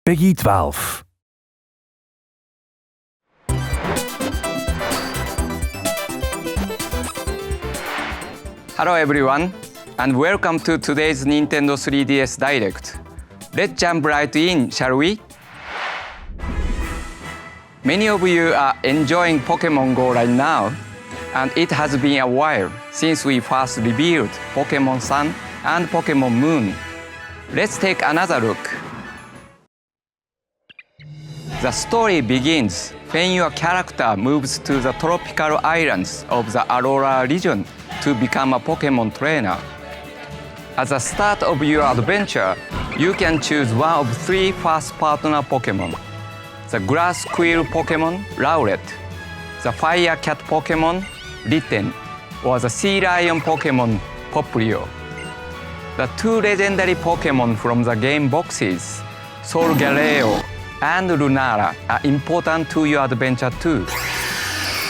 PEGI 12. Hello everyone, and welcome to today's Nintendo 3DS Direct. Let's jump right in, shall we? Many of you are enjoying Pokémon Go right now, and it has been a while since we first revealed Pokémon Sun and Pokémon Moon. Let's take another look. The story begins when your character moves to the tropical islands of the Aurora region to become a Pokémon trainer. At the start of your adventure, you can choose one of three first partner Pokémon: the Grass Squirrel Pokémon, Rowlet, the Fire Cat Pokémon, Litten, or the Sea Lion Pokémon, Popplio. The two legendary Pokémon from the game boxes, Solgaleo and Lunara, are important to your adventure too.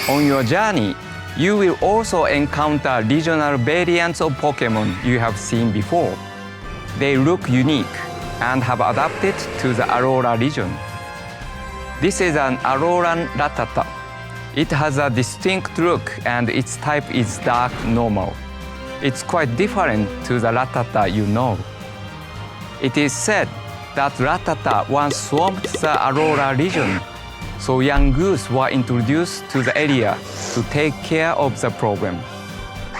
On your journey, you will also encounter regional variants of Pokémon you have seen before. They look unique and have adapted to the Aurora region. This is an Auroran Rattata. It has a distinct look and its type is dark normal. It's quite different to the Rattata you know. It is said that Rattata once swamped the Aurora region, so young goose were introduced to the area to take care of the problem.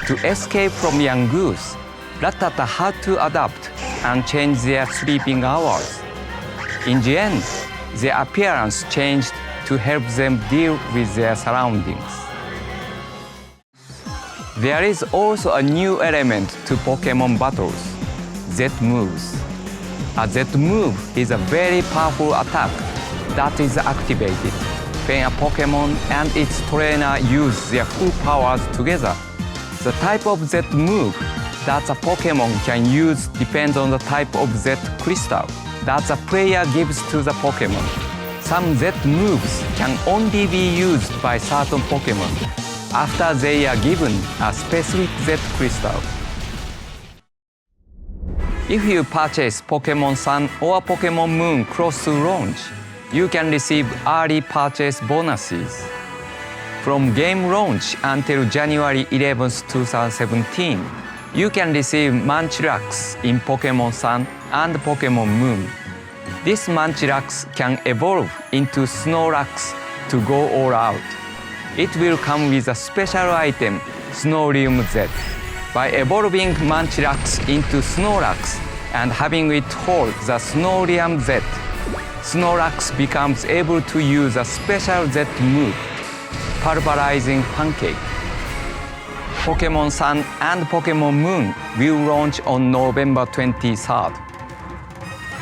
To escape from young goose, Rattata had to adapt and change their sleeping hours. In the end, their appearance changed to help them deal with their surroundings. There is also a new element to Pokémon battles: Z-moves. A Z-move is a very powerful attack that is activated when a Pokémon and its trainer use their full powers together. The type of Z-move that a Pokémon can use depends on the type of Z-crystal that the player gives to the Pokémon. Some Z-moves can only be used by certain Pokémon after they are given a specific Z-crystal. If you purchase Pokémon Sun or Pokémon Moon close to launch, you can receive early purchase bonuses. From game launch until January 11, 2017, you can receive Munchlax in Pokémon Sun and Pokémon Moon. This Munchlax can evolve into Snorlax to go all out. It will come with a special item, Snorrium Z. By evolving Munchlax into Snorlax and having it hold the Snorrium Z, Snorlax becomes able to use a special Z move, Pulverizing Pancake. Pokémon Sun and Pokémon Moon will launch on November 23rd.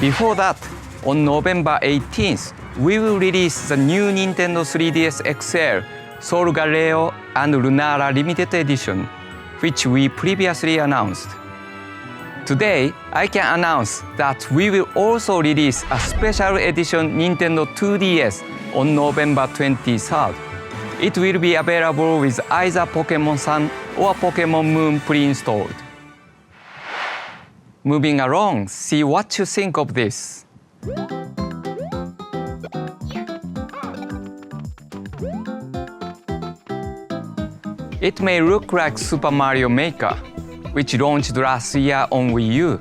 Before that, on November 18th, we will release the new Nintendo 3DS XL Solgaleo and Lunara Limited Edition, which we previously announced. Today, I can announce that we will also release a special edition Nintendo 2DS on November 23rd. It will be available with either Pokémon Sun or Pokémon Moon pre-installed. Moving along, see what you think of this. It may look like Super Mario Maker, which launched last year on Wii U,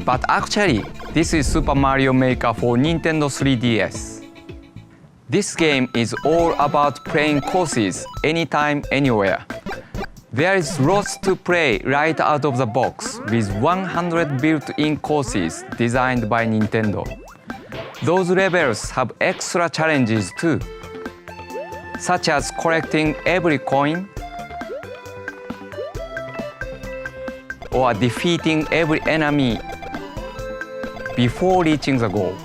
but actually, this is Super Mario Maker for Nintendo 3DS. This game is all about playing courses anytime, anywhere. There is lots to play right out of the box with 100 built-in courses designed by Nintendo. Those levels have extra challenges too, such as collecting every coin, or defeating every enemy before reaching the goal.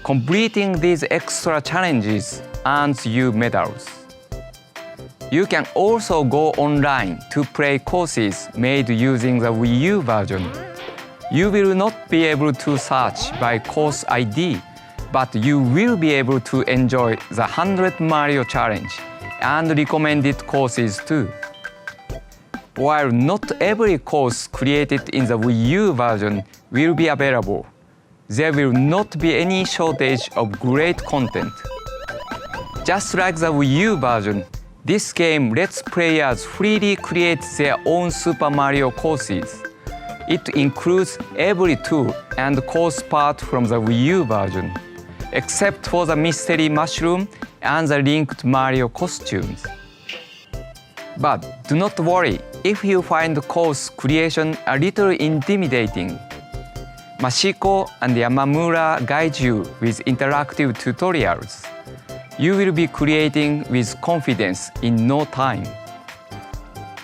Completing these extra challenges earns you medals. You can also go online to play courses made using the Wii U version. You will not be able to search by course ID, but you will be able to enjoy the 100 Mario Challenge and recommended courses too. While not every course created in the Wii U version will be available, there will not be any shortage of great content. Just like the Wii U version, this game lets players freely create their own Super Mario courses. It includes every tool and course part from the Wii U version, except for the mystery mushroom and the linked Mario costumes. But do not worry if you find course creation a little intimidating. Mashiko and Yamamura guide you with interactive tutorials. You will be creating with confidence in no time.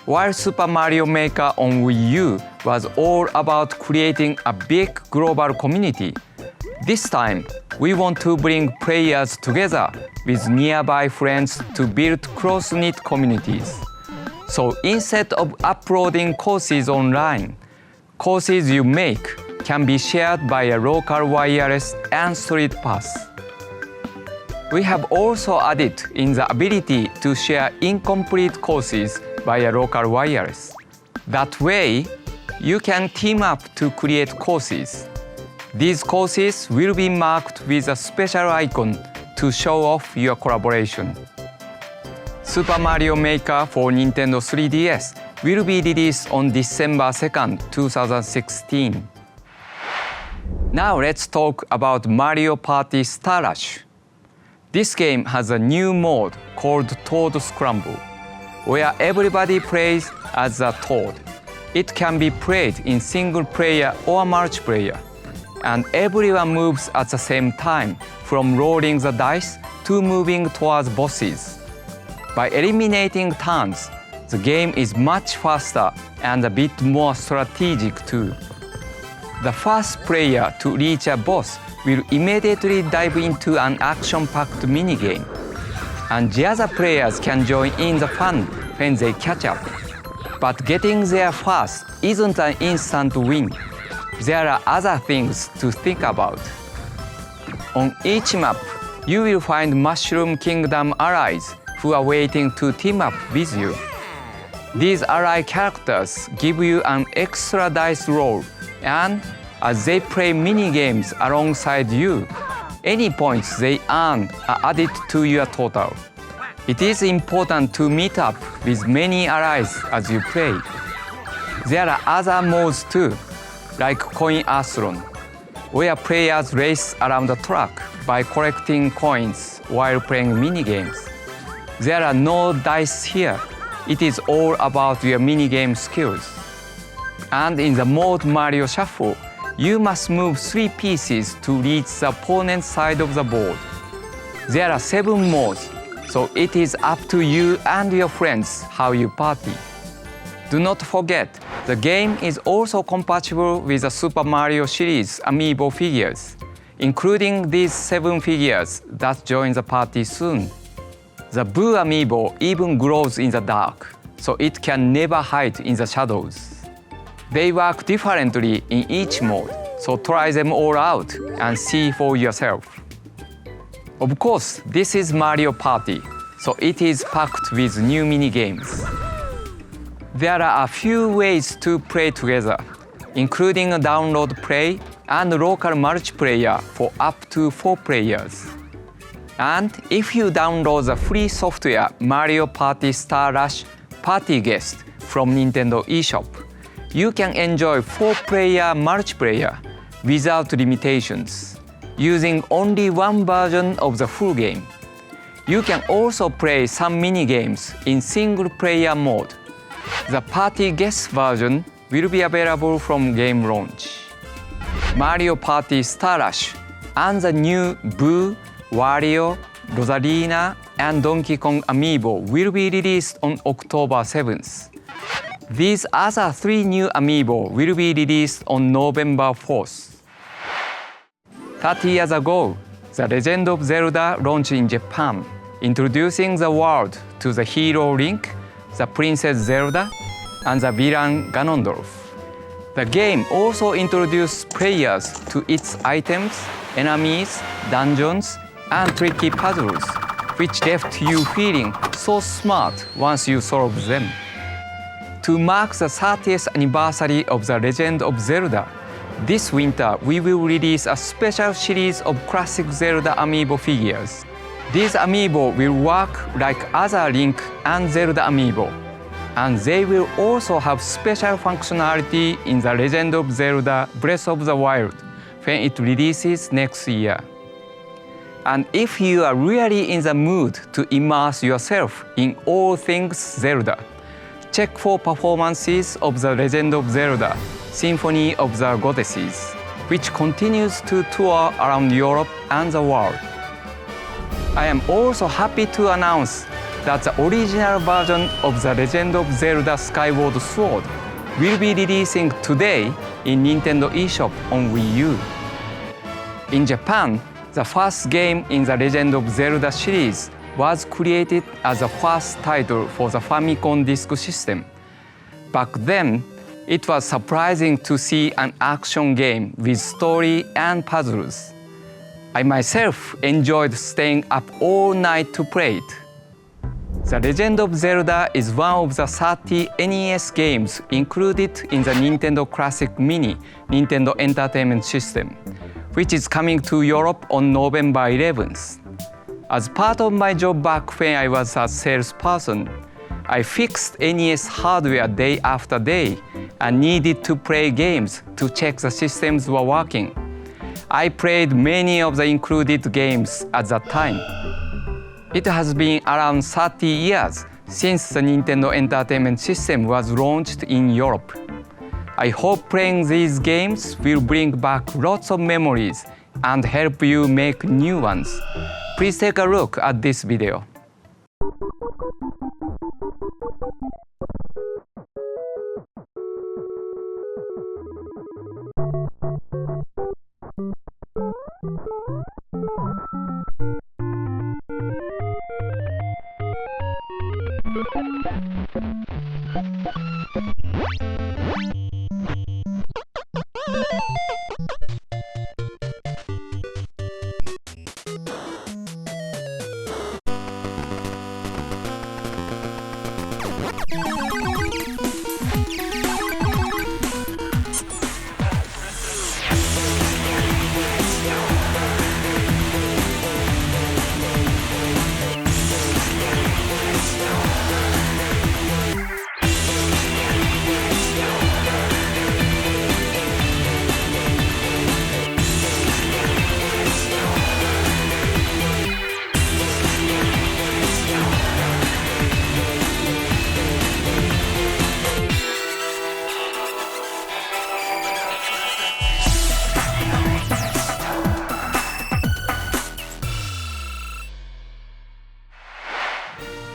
While Super Mario Maker on Wii U was all about creating a big global community, this time we want to bring players together with nearby friends to build close-knit communities. So instead of uploading courses online, courses you make can be shared by a local wireless and StreetPass. We have also added in the ability to share incomplete courses via local wireless. That way, you can team up to create courses. These courses will be marked with a special icon to show off your collaboration. Super Mario Maker for Nintendo 3DS will be released on December 2nd, 2016. Now let's talk about Mario Party Star Rush. This game has a new mode called Toad Scramble, where everybody plays as a Toad. It can be played in single player or multiplayer, and everyone moves at the same time, from rolling the dice to moving towards bosses. By eliminating turns, the game is much faster and a bit more strategic too. The first player to reach a boss will immediately dive into an action-packed minigame, and the other players can join in the fun when they catch up. But getting there first isn't an instant win. There are other things to think about. On each map, you will find Mushroom Kingdom allies who are waiting to team up with you. These ally characters give you an extra dice roll, and as they play mini-games alongside you, any points they earn are added to your total. It is important to meet up with many allies as you play. There are other modes too, like Coin Athlon, where players race around the track by collecting coins while playing mini-games. There are no dice here. It is all about your mini-game skills. And in the mode Mario Shuffle, you must move 3 pieces to reach the opponent's side of the board. There are 7 modes, so it is up to you and your friends how you party. Do not forget, the game is also compatible with the Super Mario series amiibo figures, including these 7 figures that join the party soon. The Boo amiibo even glows in the dark, so it can never hide in the shadows. They work differently in each mode, so try them all out and see for yourself. Of course, this is Mario Party, so it is packed with new mini-games. There are a few ways to play together, including a download play and local multiplayer for up to 4 players. And if you download the free software Mario Party Star Rush Party Guest from Nintendo eShop, you can enjoy 4-player multiplayer without limitations, using only one version of the full game. You can also play some mini-games in single-player mode. The Party Guest version will be available from game launch. Mario Party Star Rush and the new Boo, Wario, Rosalina, and Donkey Kong amiibo will be released on October 7th. These other 3 new amiibo will be released on November 4th. 30 years ago, The Legend of Zelda launched in Japan, introducing the world to the hero Link, the Princess Zelda, and the villain Ganondorf. The game also introduced players to its items, enemies, dungeons, and tricky puzzles, which left you feeling so smart once you solved them. To mark the 30th anniversary of The Legend of Zelda, This winter, we will release a special series of classic Zelda amiibo figures. These amiibo will work like other Link and Zelda amiibo, and they will also have special functionality in the Legend of Zelda Breath of the Wild when it releases next year. And if you are really in the mood to immerse yourself in all things Zelda, check for performances of the Legend of Zelda Symphony of the Goddesses, which continues to tour around Europe and the world. I am also happy to announce that the original version of the Legend of Zelda Skyward Sword will be releasing today in Nintendo eShop on Wii U. In Japan, the first game in the Legend of Zelda series was created as the first title for the Famicom Disk System. Back then, it was surprising to see an action game with story and puzzles. I myself enjoyed staying up all night to play it. The Legend of Zelda is one of the 30 NES games included in the Nintendo Classic Mini Nintendo Entertainment System, which is coming to Europe on November 11th. As part of my job back when I was a salesperson, I fixed NES hardware day after day and needed to play games to check the systems were working. I played many of the included games at that time. It has been around 30 years since the Nintendo Entertainment System was launched in Europe. I hope playing these games will bring back lots of memories and help you make new ones. Please take a look at this video.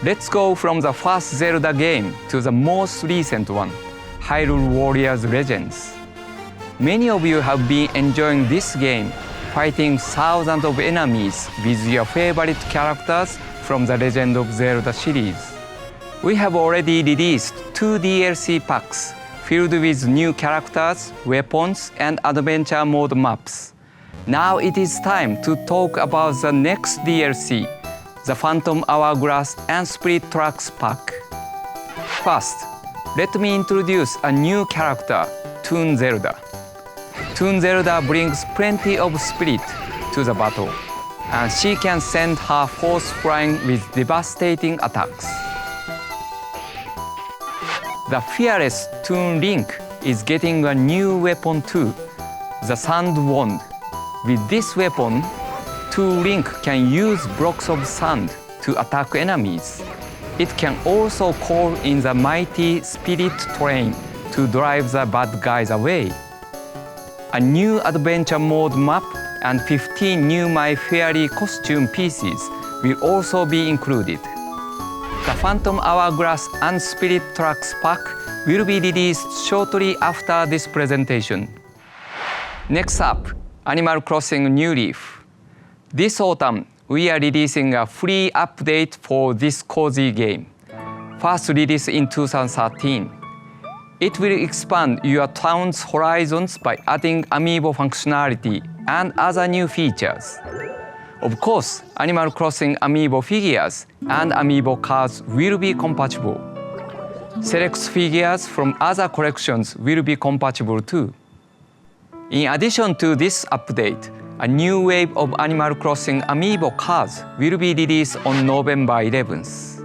Let's go from the first Zelda game to the most recent one, Hyrule Warriors Legends. Many of you have been enjoying this game, fighting thousands of enemies with your favorite characters from the Legend of Zelda series. We have already released 2 DLC packs filled with new characters, weapons, and adventure mode maps. Now it is time to talk about the next DLC, the Phantom Hourglass and Spirit Tracks pack. First, let me introduce a new character, Toon Zelda. Toon Zelda brings plenty of spirit to the battle, and she can send her force flying with devastating attacks. The fearless Toon Link is getting a new weapon too, the Sand Wand. With this weapon, Toon Link can use blocks of sand to attack enemies. It can also call in the mighty Spirit Train to drive the bad guys away. A new adventure mode map and 15 new My Fairy costume pieces will also be included. The Phantom Hourglass and Spirit Tracks pack will be released shortly after this presentation. Next up, Animal Crossing New Leaf. This autumn, we are releasing a free update for this cozy game. First released in 2013. It will expand your town's horizons by adding amiibo functionality and other new features. Of course, Animal Crossing amiibo figures and amiibo cards will be compatible. Select figures from other collections will be compatible too. In addition to this update, a new wave of Animal Crossing Amiibo cards will be released on November 11th.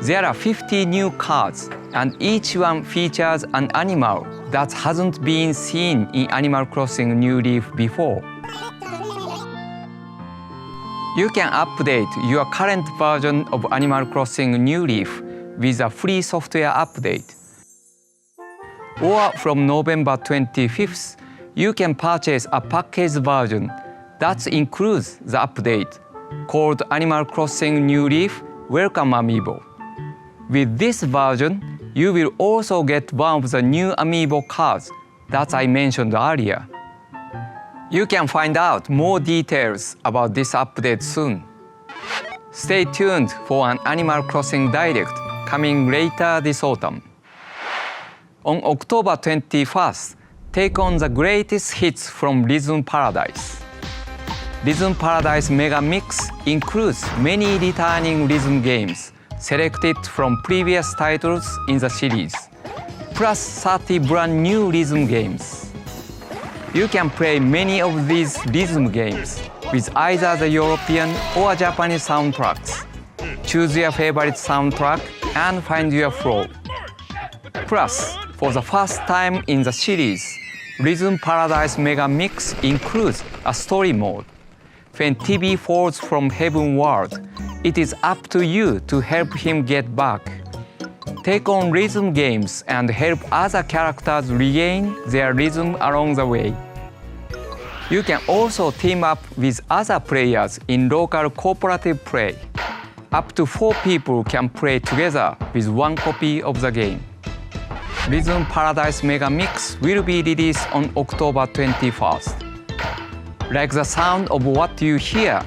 There are 50 new cards, and each one features an animal that hasn't been seen in Animal Crossing New Leaf before. You can update your current version of Animal Crossing New Leaf with a free software update. Or from November 25th, you can purchase a packaged version that includes the update called Animal Crossing New Leaf Welcome Amiibo. With this version, you will also get one of the new Amiibo cards that I mentioned earlier. You can find out more details about this update soon. Stay tuned for an Animal Crossing Direct coming later this autumn. On October 21st, take on the greatest hits from Rhythm Paradise. Rhythm Paradise Megamix includes many returning rhythm games selected from previous titles in the series, plus 30 brand new rhythm games. You can play many of these rhythm games with either the European or Japanese soundtracks. Choose your favorite soundtrack and find your flow. Plus, for the first time in the series, Rhythm Paradise Mega Mix includes a story mode. When TV falls from Heaven World, it is up to you to help him get back. Take on rhythm games and help other characters regain their rhythm along the way. You can also team up with other players in local cooperative play. Up to 4 people can play together with one copy of the game. Rhythm Paradise Mega Mix will be released on October 21st. Like the sound of what you hear?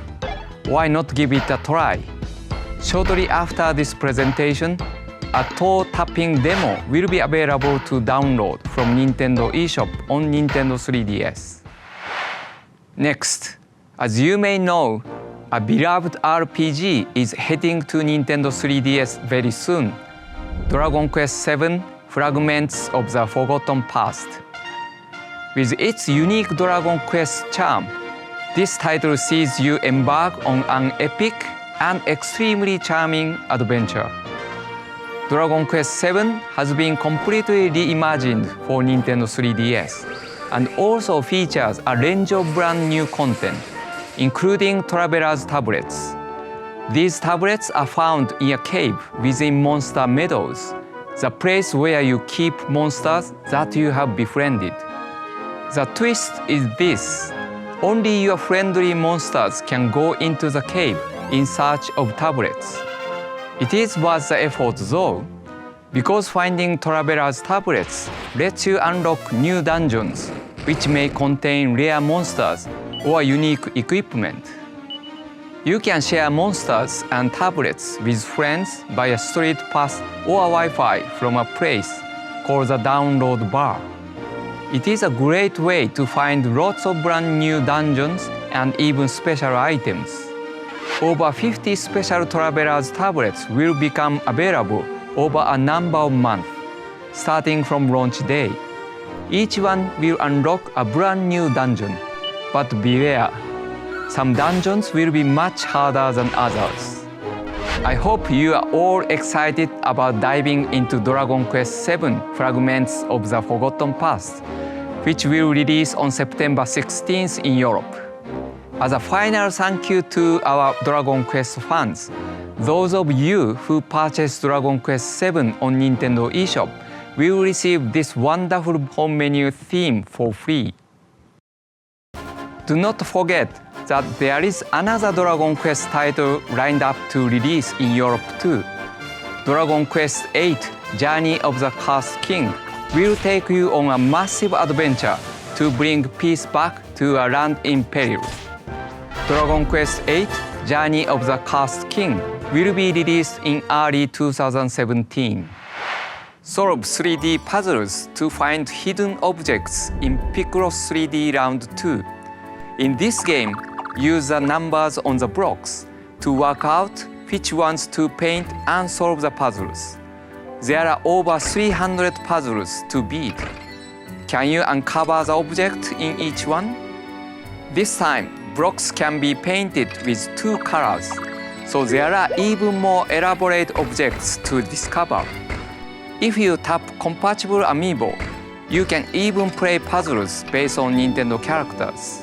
Why not give it a try? Shortly after this presentation, a toe tapping demo will be available to download from Nintendo eShop on Nintendo 3DS. Next, as you may know, a beloved RPG is heading to Nintendo 3DS very soon. Dragon Quest VII Fragments of the Forgotten Past. With its unique Dragon Quest charm, this title sees you embark on an epic and extremely charming adventure. Dragon Quest VII has been completely reimagined for Nintendo 3DS and also features a range of brand new content, including Traveler's Tablets. These tablets are found in a cave within Monster Meadows, the place where you keep monsters that you have befriended. The twist is this: only your friendly monsters can go into the cave in search of tablets. It is worth the effort though, because finding Traveler's Tablets lets you unlock new dungeons, which may contain rare monsters or unique equipment. You can share monsters and tablets with friends via StreetPass or Wi-Fi from a place called the Download Bar. It is a great way to find lots of brand new dungeons and even special items. Over 50 special Traveler's Tablets will become available over a number of months, starting from launch day. Each one will unlock a brand new dungeon, but beware. Some dungeons will be much harder than others. I hope you are all excited about diving into Dragon Quest VII Fragments of the Forgotten Past, which will release on September 16th in Europe. As a final thank you to our Dragon Quest fans, those of you who purchased Dragon Quest VII on Nintendo eShop will receive this wonderful home menu theme for free. Do not forget that there is another Dragon Quest title lined up to release in Europe too. Dragon Quest VIII Journey of the Cursed King will take you on a massive adventure to bring peace back to a land in peril. Dragon Quest VIII Journey of the Cursed King will be released in early 2017. Solve 3D puzzles to find hidden objects in Picross 3D Round 2. In this game, use the numbers on the blocks to work out which ones to paint and solve the puzzles. There are over 300 puzzles to beat. Can you uncover the object in each one? This time, blocks can be painted with 2 colors, so there are even more elaborate objects to discover. If you tap compatible amiibo, you can even play puzzles based on Nintendo characters.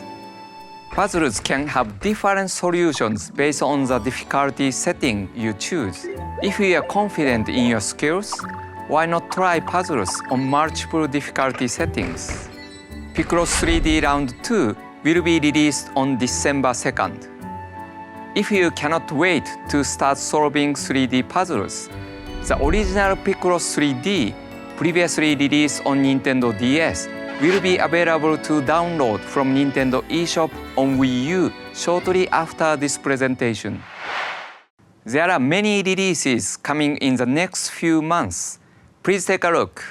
Puzzles can have different solutions based on the difficulty setting you choose. If you are confident in your skills, why not try puzzles on multiple difficulty settings? Picross 3D Round 2 will be released on December 2nd. If you cannot wait to start solving 3D puzzles, the original Picross 3D, previously released on Nintendo DS, will be available to download from Nintendo eShop on Wii U shortly after this presentation. There are many releases coming in the next few months. Please take a look.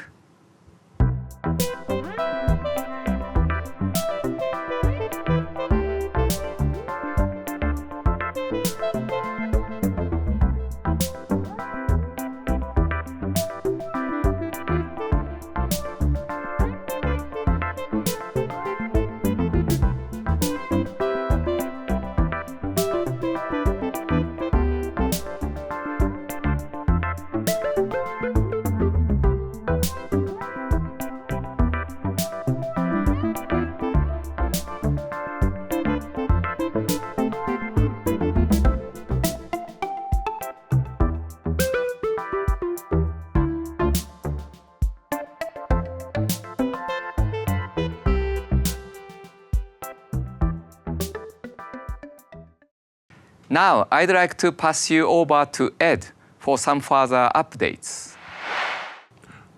Now, I'd like to pass you over to Ed for some further updates.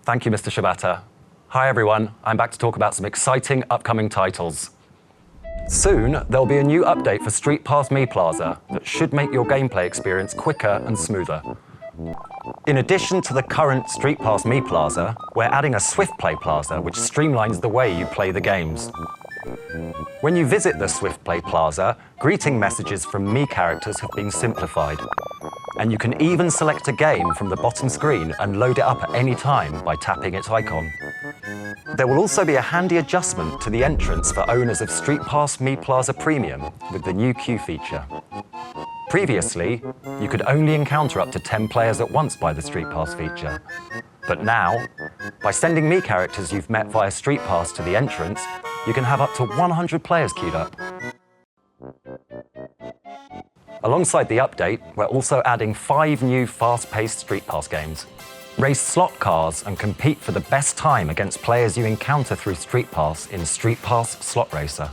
Thank you, Mr. Shibata. Hi, everyone. I'm back to talk about some exciting upcoming titles. Soon, there'll be a new update for StreetPass Mii Plaza that should make your gameplay experience quicker and smoother. In addition to the current StreetPass Mii Plaza, we're adding a Swift Play Plaza, which streamlines the way you play the games. When you visit the Swift Play Plaza, greeting messages from Mii characters have been simplified. And you can even select a game from the bottom screen and load it up at any time by tapping its icon. There will also be a handy adjustment to the entrance for owners of StreetPass Mii Plaza Premium with the new queue feature. Previously, you could only encounter up to 10 players at once by the StreetPass feature. But now, by sending Mii characters you've met via StreetPass to the entrance, you can have up to 100 players queued up. Alongside the update, we're also adding 5 new fast-paced StreetPass games. Race slot cars and compete for the best time against players you encounter through StreetPass in StreetPass Slot Racer.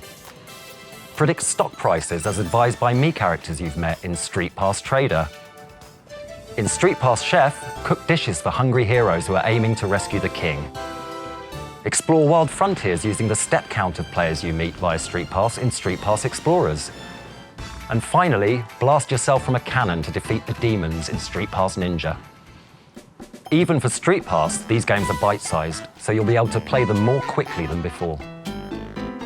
Predict stock prices as advised by Mii characters you've met in StreetPass Trader. In StreetPass Chef, cook dishes for hungry heroes who are aiming to rescue the king. Explore wild frontiers using the step count of players you meet via StreetPass in StreetPass Explorers. And finally, blast yourself from a cannon to defeat the demons in StreetPass Ninja. Even for StreetPass, these games are bite-sized, so you'll be able to play them more quickly than before.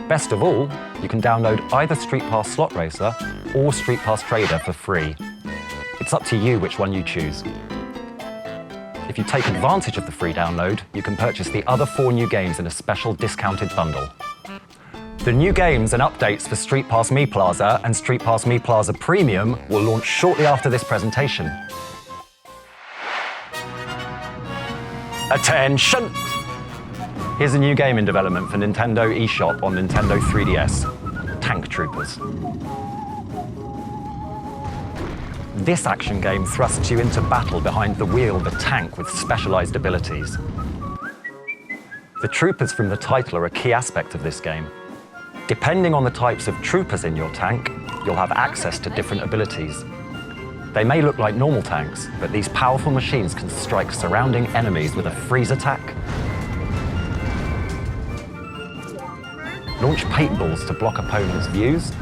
Best of all, you can download either StreetPass Slot Racer or StreetPass Trader for free. It's up to you which one you choose. If you take advantage of the free download, you can purchase the other 4 new games in a special discounted bundle. The new games and updates for StreetPass Mii Plaza and StreetPass Mii Plaza Premium will launch shortly after this presentation. Attention! Here's a new game in development for Nintendo eShop on Nintendo 3DS, Tank Troopers. This action game thrusts you into battle behind the wheel of a tank with specialized abilities. The troopers from the title are a key aspect of this game. Depending on the types of troopers in your tank, you'll have access to different abilities. They may look like normal tanks, but these powerful machines can strike surrounding enemies with a freeze attack, launch paintballs to block opponents' views,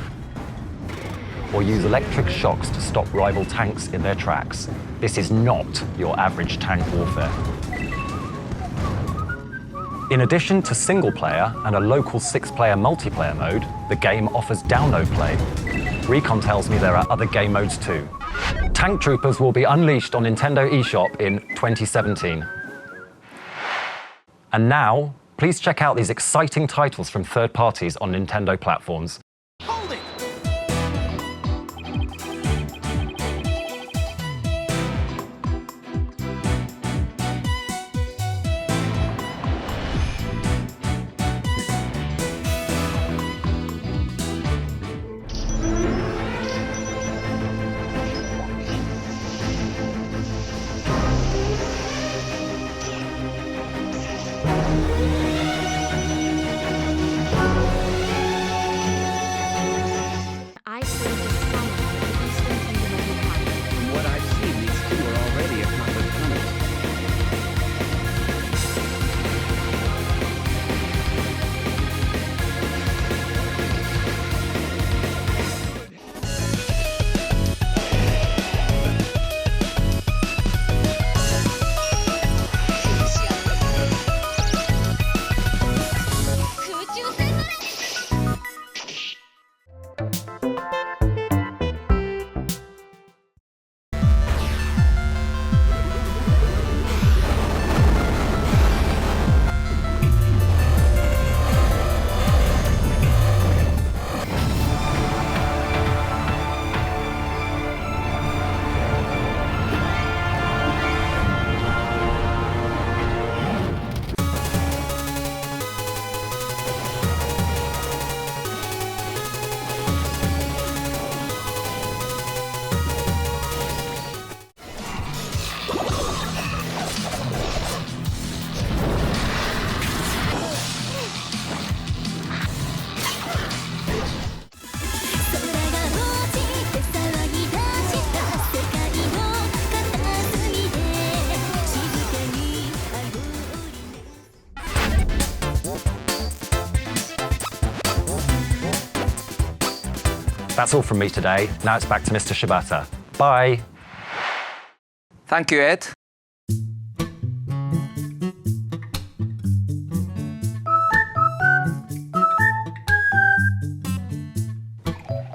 or use electric shocks to stop rival tanks in their tracks. This is not your average tank warfare. In addition to single-player and a local 6-player multiplayer mode, the game offers download play. Recon tells me there are other game modes too. Tank Troopers will be unleashed on Nintendo eShop in 2017. And now, please check out these exciting titles from third parties on Nintendo platforms. Hold it! I served as Thomas of the Eastern Kingdom of Wakanda. From what I've seen, these two are already accomplished hunters. That's all from me today. Now it's back to Mr. Shibata. Bye. Thank you, Ed.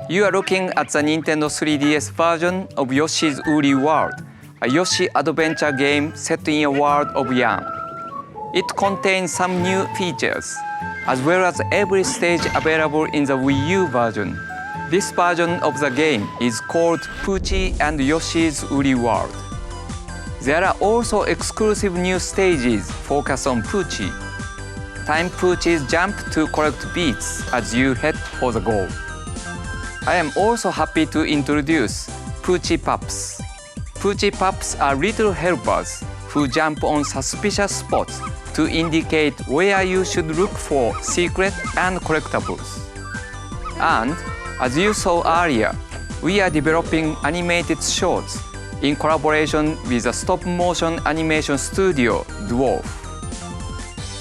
You are looking at the Nintendo 3DS version of Yoshi's Woolly World, a Yoshi adventure game set in a world of yarn. It contains some new features, as well as every stage available in the Wii U version. This version of the game is called Poochy and Yoshi's Woolly World. There are also exclusive new stages focused on Poochy. Time Poochy's jump to collect beats as you head for the goal. I am also happy to introduce Poochy Pups. Poochy Pups are little helpers who jump on suspicious spots to indicate where you should look for secret and collectibles. And as you saw earlier, we are developing animated shorts in collaboration with the stop-motion animation studio Dwarf.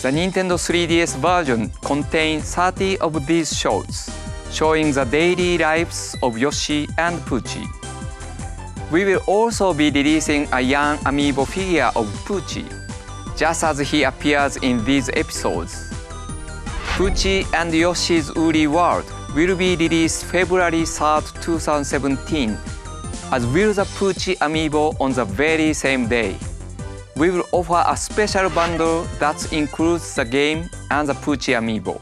The Nintendo 3DS version contains 30 of these shorts, showing the daily lives of Yoshi and Poochy. We will also be releasing a young amiibo figure of Poochy, just as he appears in these episodes. Poochy and Yoshi's Woolly World will be released February 3rd, 2017, as will the Poochy amiibo on the very same day. We will offer a special bundle that includes the game and the Poochy amiibo.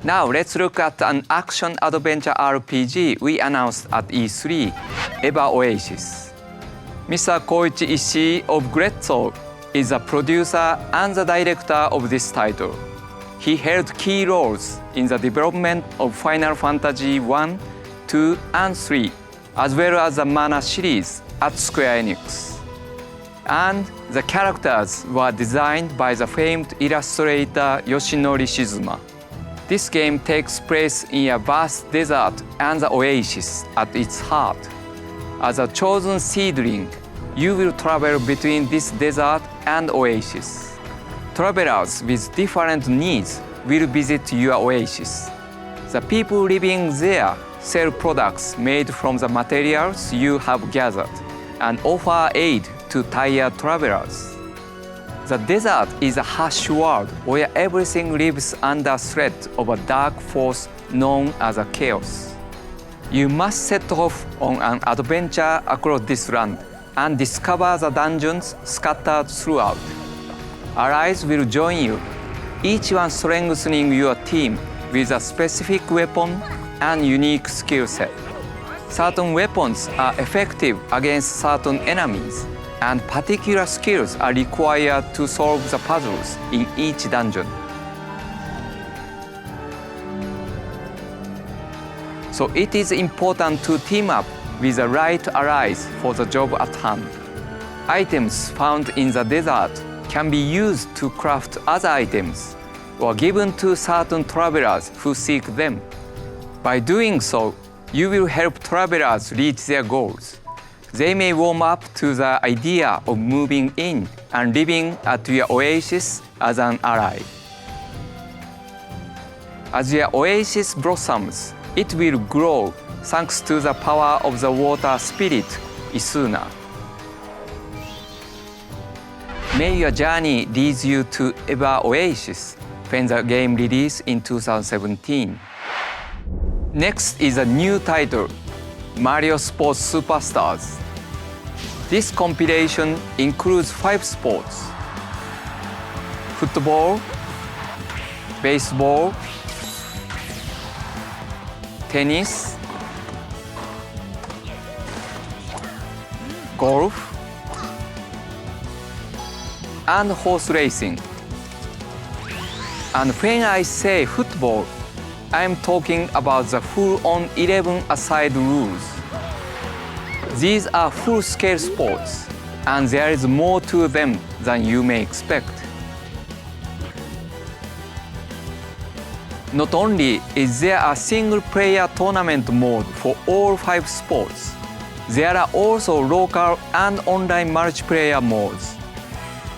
Now let's look at an action-adventure RPG we announced at E3, EVA Oasis. Mr. Koichi Ishii of Great Soul is the producer and the director of this title. He held key roles in the development of Final Fantasy 1, 2, and 3, as well as the Mana series at Square Enix. And the characters were designed by the famed illustrator Yoshinori Shizuma. This game takes place in a vast desert and the oasis at its heart. As a chosen seedling, you will travel between this desert and oasis. Travelers with different needs will visit your oasis. The people living there sell products made from the materials you have gathered and offer aid to tired travelers. The desert is a harsh world where everything lives under threat of a dark force known as a chaos. You must set off on an adventure across this land and discover the dungeons scattered throughout. Allies will join you, each one strengthening your team with a specific weapon and unique skill set. Certain weapons are effective against certain enemies, and particular skills are required to solve the puzzles in each dungeon. So it is important to team up with the right allies for the job at hand. Items found in the desert can be used to craft other items or given to certain travelers who seek them. By doing so, you will help travelers reach their goals. They may warm up to the idea of moving in and living at your oasis as an ally. As your oasis blossoms, it will grow thanks to the power of the water spirit, Isuna. May your journey lead you to Ever Oasis when the game released in 2017. Next is a new title, Mario Sports Superstars. This compilation includes 5 sports: football, baseball, tennis, golf, and horse racing. And when I say football, I am talking about the full-on 11-a-side rules. These are full-scale sports, and there is more to them than you may expect. Not only is there a single-player tournament mode for all 5 sports, there are also local and online multiplayer modes.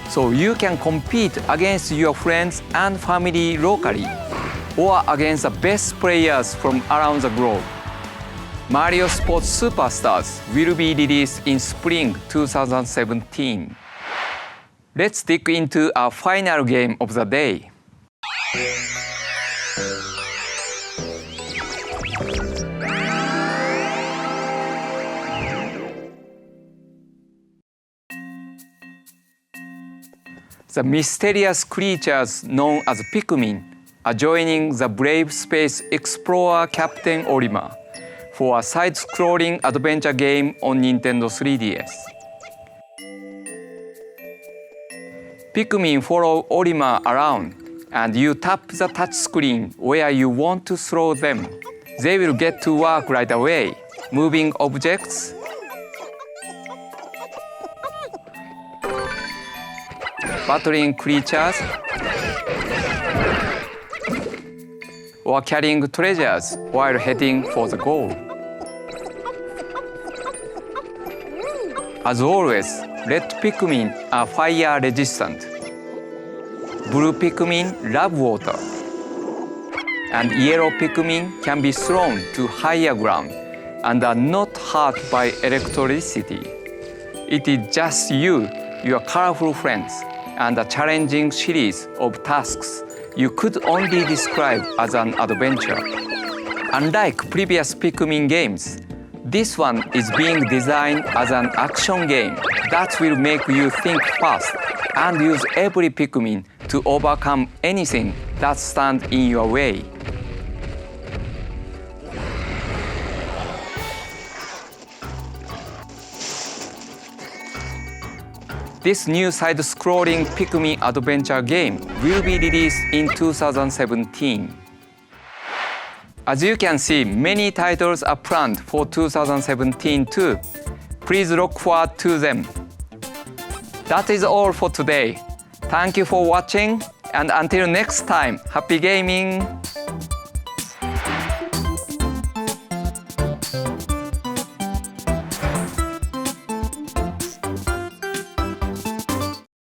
So you can compete against your friends and family locally, or against the best players from around the globe. Mario Sports Superstars will be released in spring 2017. Let's dig into our final game of the day. The mysterious creatures known as Pikmin are joining the brave space explorer Captain Olimar for a side-scrolling adventure game on Nintendo 3DS. Pikmin follow Olimar around, and you tap the touchscreen where you want to throw them. They will get to work right away, moving objects, battling creatures, or carrying treasures while heading for the goal. As always, red Pikmin are fire resistant. Blue Pikmin love water. And yellow Pikmin can be thrown to higher ground and are not hurt by electricity. It is just you, your colorful friends, and a challenging series of tasks you could only describe as an adventure. Unlike previous Pikmin games, this one is being designed as an action game that will make you think fast and use every Pikmin to overcome anything that stands in your way. This new side-scrolling Pikmin adventure game will be released in 2017. As you can see, many titles are planned for 2017 too. Please look forward to them. That is all for today. Thank you for watching, and until next time, happy gaming!